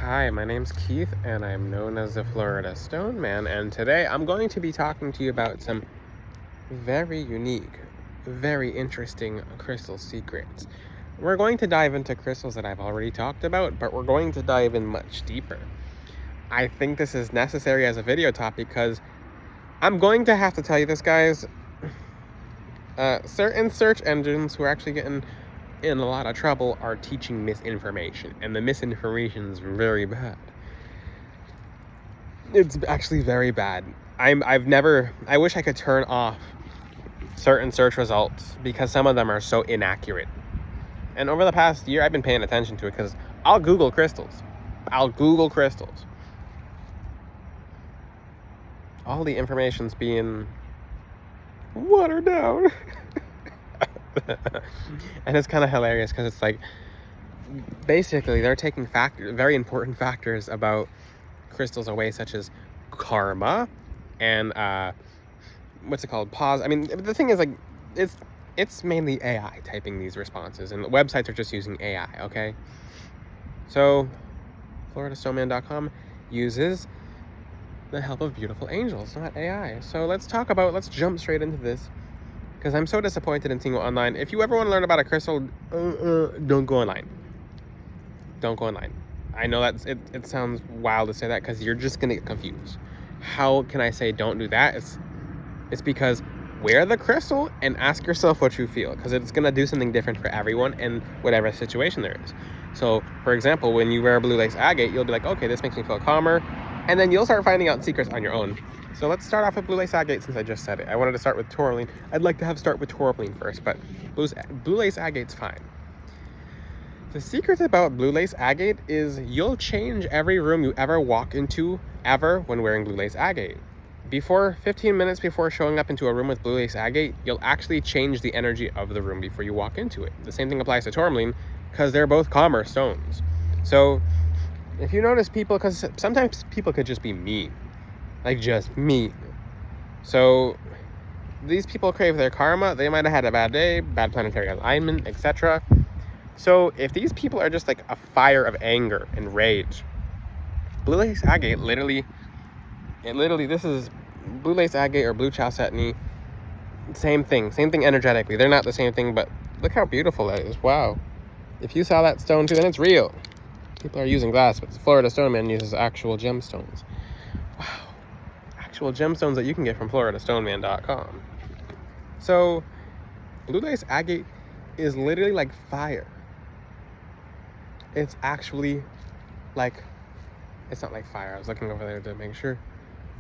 Hi, my name's Keith, and I'm known as the Florida Stone Man, and today I'm going to be talking to you about some very unique, very interesting crystal secrets. We're going to dive into crystals that I've already talked about, but we're going to dive in much deeper. I think this is necessary as a video topic because I'm going to have to tell you this, guys. Certain search engines who are actually getting in a lot of trouble are teaching misinformation, and the misinformation is very bad. It's actually very bad. I wish I could turn off certain search results because some of them are so inaccurate. And over the past year, I've been paying attention to it because I'll Google crystals. All the information's being watered down. And it's kind of hilarious because it's like, basically, they're taking very important factors about crystals away, such as karma and what's it called? Pause. I mean, the thing is, like, it's mainly AI typing these responses, and websites are just using AI. Okay, so FloridaStoneman.com uses the help of beautiful angels, not AI. So let's jump straight into this, because I'm so disappointed in seeing it online. If you ever want to learn about a crystal, don't go online. Don't go online. I know it sounds wild to say that because you're just gonna get confused. How can I say don't do that? It's because wear the crystal and ask yourself what you feel, because it's gonna do something different for everyone in whatever situation there is. So, for example, when you wear a blue lace agate, you'll be like, okay, this makes me feel calmer, and then you'll start finding out secrets on your own. So let's start off with blue lace agate, since I just said it. I wanted to start with tourmaline. I'd like to start with tourmaline first, but blue lace agate's fine. The secret about blue lace agate is you'll change every room you ever walk into ever when wearing blue lace agate. 15 minutes before showing up into a room with blue lace agate, you'll actually change the energy of the room before you walk into it. The same thing applies to tourmaline, because they're both calmer stones. So if you notice people, because sometimes people could just be mean, like just mean. So these people crave their karma. They might have had a bad day, bad planetary alignment, etc. So if these people are just like a fire of anger and rage, blue lace agate this is blue lace agate or blue chalcedony. Same thing energetically. They're not the same thing, but look how beautiful that is. Wow. If you saw that stone too, then it's real. People are using glass, but the Florida Stone Man uses actual gemstones. Wow. Actual gemstones that you can get from FloridaStoneman.com. So blue lace agate is literally like fire. It's actually like, it's not like fire. I was looking over there to make sure.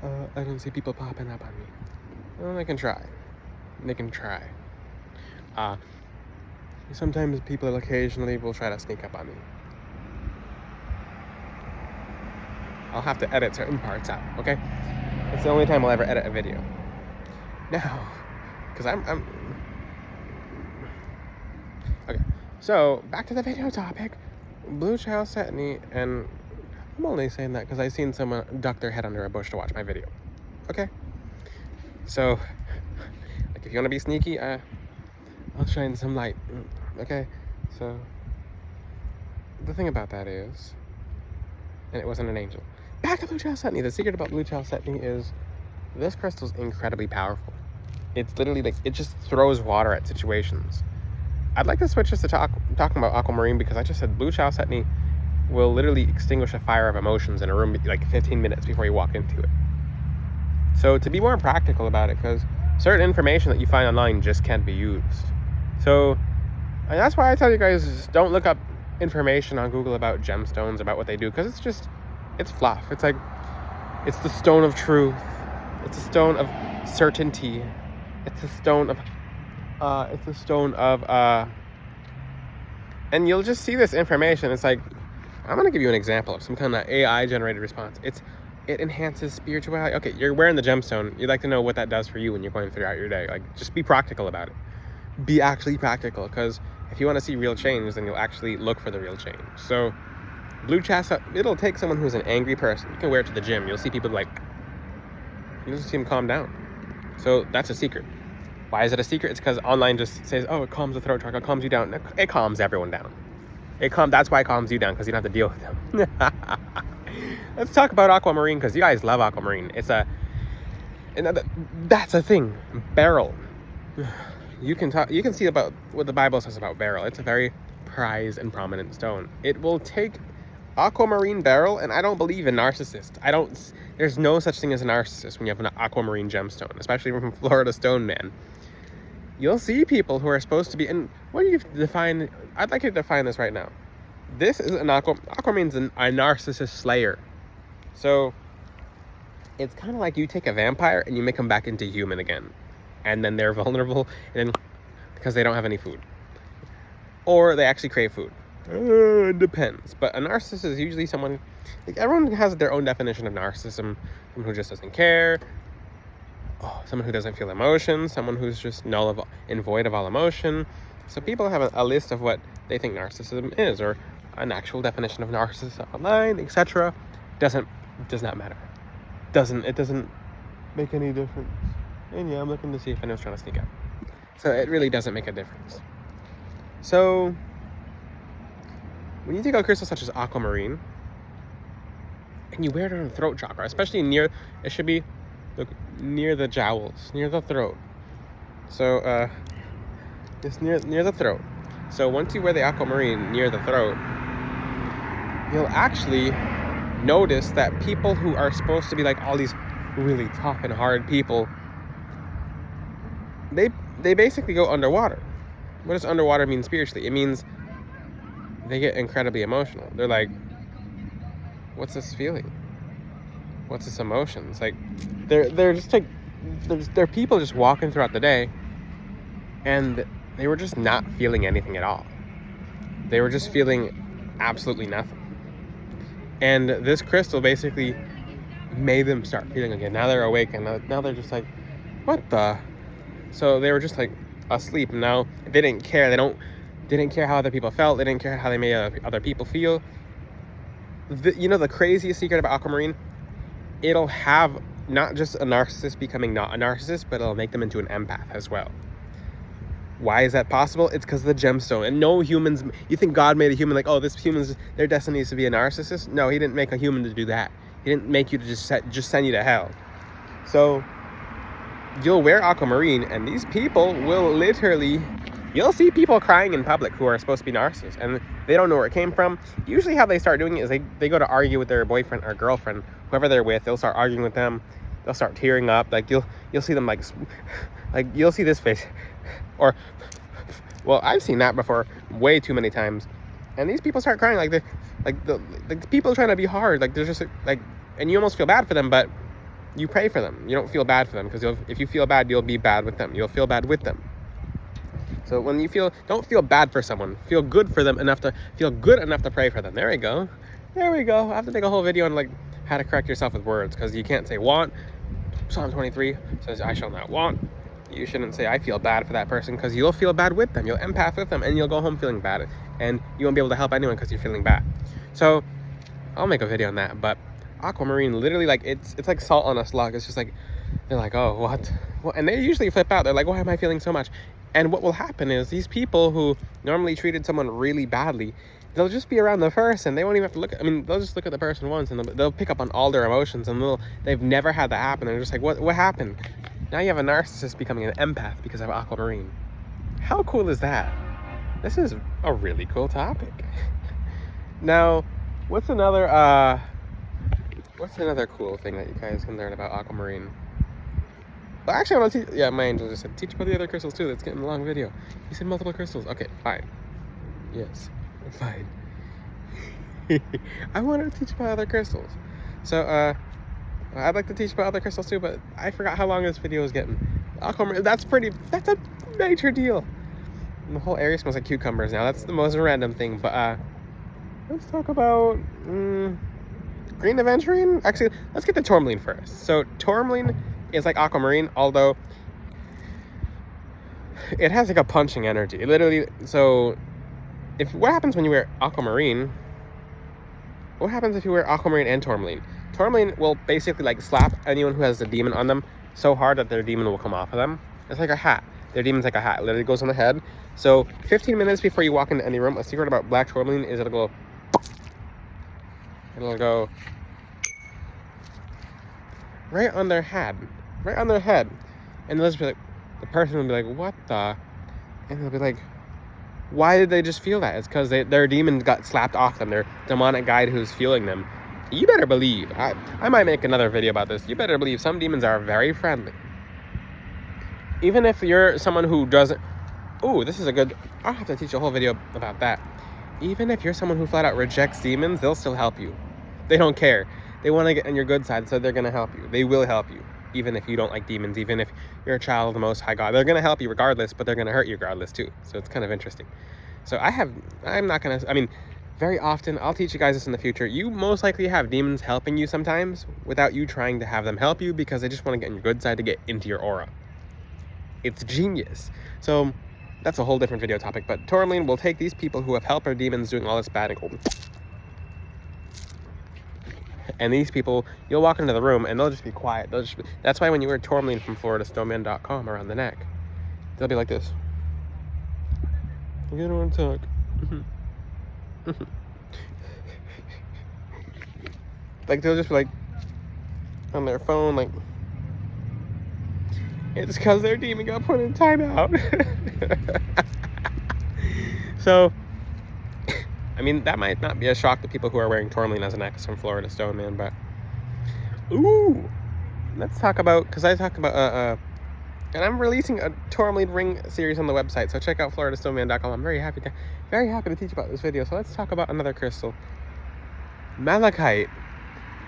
I don't see people popping up on me. Well, they can try. Sometimes people occasionally will try to sneak up on me. I'll have to edit certain parts out, okay? It's the only time I'll ever edit a video. Now, because I'm... Okay, so back to the video topic. Blue chalcedony, and I'm only saying that because I seen someone duck their head under a bush to watch my video. Okay? So, like, if you want to be sneaky, I'll shine some light. Okay? So, the thing about that is, and it wasn't an angel. Back to blue chalcedony. The secret about blue chalcedony is this crystal's incredibly powerful. It's literally like, it just throws water at situations. I'd like to switch this to talking about aquamarine, because I just said blue chalcedony will literally extinguish a fire of emotions in a room like 15 minutes before you walk into it. So to be more practical about it, because certain information that you find online just can't be used. So, and that's why I tell you guys, don't look up information on Google about gemstones, about what they do, because it's fluff. It's like, it's the stone of truth. It's a stone of certainty. It's a stone of and you'll just see this information. It's like, I'm going to give you an example of some kind of AI generated response. It enhances spirituality. Okay, you're wearing the gemstone. You'd like to know what that does for you when you're going throughout your day. Like, just be practical about it. Be actually practical, because if you want to see real change, then you'll actually look for the real change. So, blue chalcedony, it'll take someone who's an angry person. You can wear it to the gym. You'll see people like, you'll just see them calm down. So, that's a secret. Why is it a secret? It's because online just says, oh, it calms the throat chakra, it calms you down. It calms everyone down. That's why it calms you down, because you don't have to deal with them. Let's talk about aquamarine, because you guys love aquamarine. That's a thing. Beryl. You can see about what the Bible says about beryl. It's a very prized and prominent stone. It will take aquamarine beryl, and I don't believe in narcissists. There's no such thing as a narcissist when you have an aquamarine gemstone, especially from Florida Stone Man. You'll see people who are supposed to be, and what do you define? I'd like you to define this right now. This is aquamarine's a narcissist slayer. So it's kind of like you take a vampire and you make them back into human again. And then they're vulnerable, and because they don't have any food. Or they actually crave food. It depends. But a narcissist is usually someone, like, everyone has their own definition of narcissism. Someone who just doesn't care. Someone who doesn't feel emotions. Someone who's just null and void of all emotion. So people have a list of what they think narcissism is, or an actual definition of narcissism online, etc. Does not matter. It doesn't make any difference. And yeah, I'm looking to see if anyone's trying to sneak out. So it really doesn't make a difference. So when you take out crystals such as aquamarine and you wear it on the throat chakra, especially it should be near the jowls, near the throat. So it's near the throat. So once you wear the aquamarine near the throat, you'll actually notice that people who are supposed to be like all these really tough and hard people, they basically go underwater. What does underwater mean spiritually? It means they get incredibly emotional. They're like, what's this feeling? What's this emotion? It's like they're just like they're people just walking throughout the day, and they were just not feeling anything at all. They were just feeling absolutely nothing. And this crystal basically made them start feeling again. Now they're awake, and now they're just like, what the? So they were just like asleep. And now they didn't care. They didn't care how other people felt. They didn't care how they made other people feel. The craziest secret about aquamarine, it'll have not just a narcissist becoming not a narcissist, but it'll make them into an empath as well. Why is that possible? It's because of the gemstone. And no humans, you think God made a human like, oh, this human's, their destiny is to be a narcissist? No, he didn't make a human to do that. He didn't make you to just send you to hell. So you'll wear aquamarine, and these people will literally, you'll see people crying in public who are supposed to be narcissists, and they don't know where it came from. Usually how they start doing it is they go to argue with their boyfriend or girlfriend, whoever they're with. They'll start arguing with them. They'll start tearing up. Like you'll see them like you'll see this face, or, well, I've seen that before way too many times. And these people start crying like the people trying to be hard. Like they're just like, and you almost feel bad for them, but you pray for them. You don't feel bad for them, because if you feel bad, you'll be bad with them. You'll feel bad with them. So when you don't feel bad for someone, feel good for them enough to pray for them. There we go. I have to make a whole video on like how to correct yourself with words, because you can't say want. Psalm 23 says, I shall not want. You shouldn't say, I feel bad for that person, because you'll feel bad with them. You'll empath with them, and you'll go home feeling bad, and you won't be able to help anyone because you're feeling bad. So I'll make a video on that. But aquamarine, literally, like it's like salt on a slug. It's just like, they're like, oh, what? And they usually flip out. They're like, why am I feeling so much? And what will happen is these people who normally treated someone really badly, they'll just be around the person. They won't even have to they'll just look at the person once, and they'll pick up on all their emotions, and they've never had that happen. They're just like, what happened? Now you have a narcissist becoming an empath because of aquamarine. How cool is that? This is a really cool topic. Now, what's another cool thing that you guys can learn about aquamarine? Well, actually, I want to teach. Yeah, my angel just said, teach about the other crystals too. That's getting a long video. You said multiple crystals. Okay, fine. Yes, fine. I want to teach about other crystals. So, I'd like to teach about other crystals too, but I forgot how long this video is getting. Aquamarine, that's a major deal. And the whole area smells like cucumbers now. That's the most random thing. But let's talk about green aventurine. Actually, let's get to tourmaline first. So tourmaline is like aquamarine, although it has like a punching energy. It literally, so what happens when you wear aquamarine? What happens if you wear aquamarine and tourmaline? Tourmaline will basically like slap anyone who has a demon on them so hard that their demon will come off of them. It's like a hat. Their demon's like a hat. It literally goes on the head. So 15 minutes before you walk into any room, a secret about black tourmaline is it'll go right on their head. Right on their head. And they'll just be like, the person will be like, what the? And they'll be like, why did they just feel that? It's because their demon got slapped off them. Their demonic guide who's fueling them. You better believe. I might make another video about this. You better believe some demons are very friendly. Even if you're someone who doesn't... Ooh, this is a good... I'll have to teach a whole video about that. Even if you're someone who flat out rejects demons, they'll still help you. They don't care. They want to get on your good side, so they're going to help you. They will help you. Even if you don't like demons, even if you're a child of the Most High God. They're going to help you regardless, but they're going to hurt you regardless too. So it's kind of interesting. So I'm not going to... I mean, very often, I'll teach you guys this in the future. You most likely have demons helping you sometimes without you trying to have them help you because they just want to get on your good side to get into your aura. It's genius. So that's a whole different video topic. But tourmaline will take these people who have helped our demons doing all this bad and go... And these people, you'll walk into the room and they'll just be quiet. That's why when you wear tourmaline from FloridaStoneman.com around the neck, they'll be like this. You don't want to talk. Like they'll just be like on their phone, like it's because their demon got put in timeout. So I mean, that might not be a shock to people who are wearing tourmaline as a necklace from Florida Stoneman, but ooh, let's talk about, because I talk about and I'm releasing a tourmaline ring series on the website, so check out FloridaStoneman.com. I'm very happy to teach about this video. So let's talk about another crystal, malachite.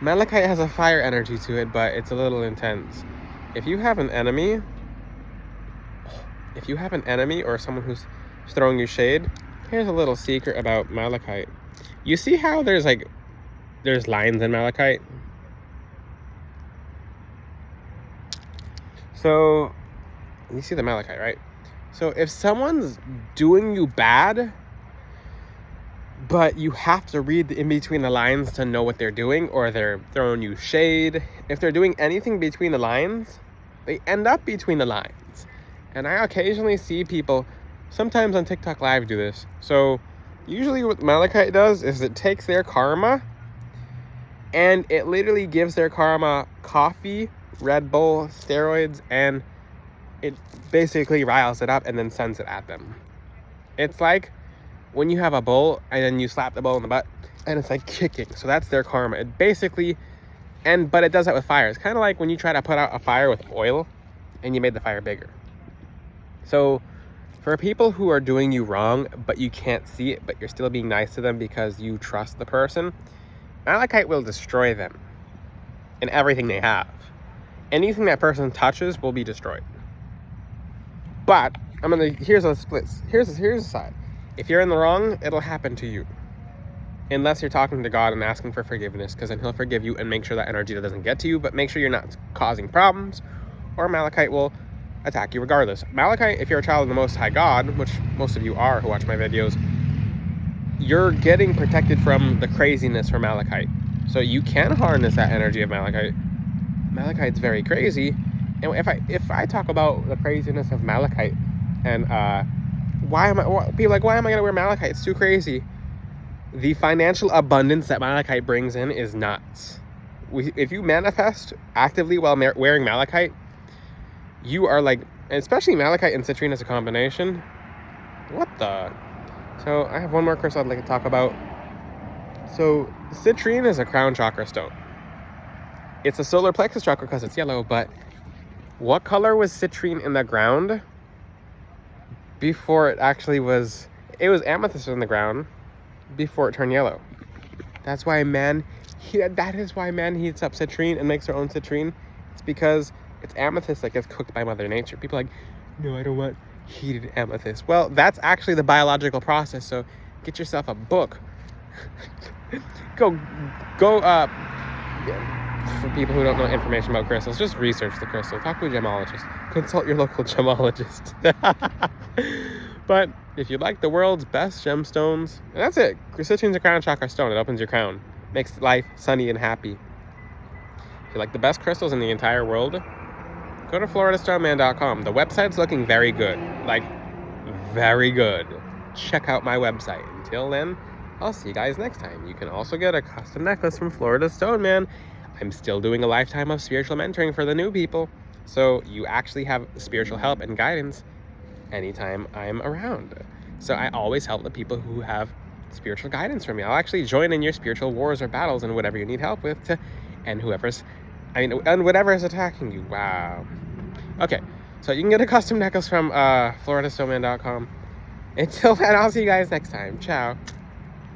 Malachite has a fire energy to it, but it's a little intense. If you have an enemy or someone who's throwing you shade, here's a little secret about malachite. You see how there's lines in malachite? So you see the malachite, right? So if someone's doing you bad, but you have to read in between the lines to know what they're doing, or they're throwing you shade, if they're doing anything between the lines, they end up between the lines. And I occasionally see people, sometimes on TikTok Live, do this. So usually what malachite does is it takes their karma and it literally gives their karma coffee, Red Bull, steroids, and it basically riles it up and then sends it at them. It's like when you have a bull and then you slap the bull in the butt and it's like kicking. So that's their karma. It basically, but it does that with fire. It's kind of like when you try to put out a fire with oil and you made the fire bigger. So for people who are doing you wrong, but you can't see it, but you're still being nice to them because you trust the person, malachite will destroy them and everything they have. Anything that person touches will be destroyed. But here's a split. Here's a side. If you're in the wrong, it'll happen to you. Unless you're talking to God and asking for forgiveness, because then he'll forgive you and make sure that energy doesn't get to you, but make sure you're not causing problems, or malachite will attack you regardless. Malachite, if you're a child of the Most High God, which most of you are who watch my videos, you're getting protected from the craziness from malachite. So you can harness that energy of malachite. Malachite's very crazy. And if I talk about the craziness of malachite and why am I gonna wear malachite? It's too crazy. The financial abundance that malachite brings in is nuts. If you manifest actively while wearing malachite, you are like, especially malachite and citrine as a combination. What the? So I have one more crystal I'd like to talk about. So citrine is a crown chakra stone. It's a solar plexus chakra because it's yellow, but what color was citrine in the ground before it actually was? It was amethyst in the ground before it turned yellow. That's why that is why man heats up citrine and makes their own citrine. It's because it's amethyst that gets cooked by Mother Nature. People are like, no, I don't want heated amethyst. Well, that's actually the biological process. So get yourself a book. Go. For people who don't know information about crystals, just research the crystal. Talk to a gemologist. Consult your local gemologist. But if you like the world's best gemstones, and that's it. Citrine's a crown chakra stone. It opens your crown. Makes life sunny and happy. If you like the best crystals in the entire world, go to floridastoneman.com. The website's looking very good. Like, very good. Check out my website. Until then, I'll see you guys next time. You can also get a custom necklace from Florida Stone Man. I'm still doing a lifetime of spiritual mentoring for the new people. So you actually have spiritual help and guidance anytime I'm around. So I always help the people who have spiritual guidance from me. I'll actually join in your spiritual wars or battles and whatever you need help with to end whatever is attacking you. Wow. Okay, so you can get a custom necklace from floridastoneman.com. Until then, I'll see you guys next time. Ciao.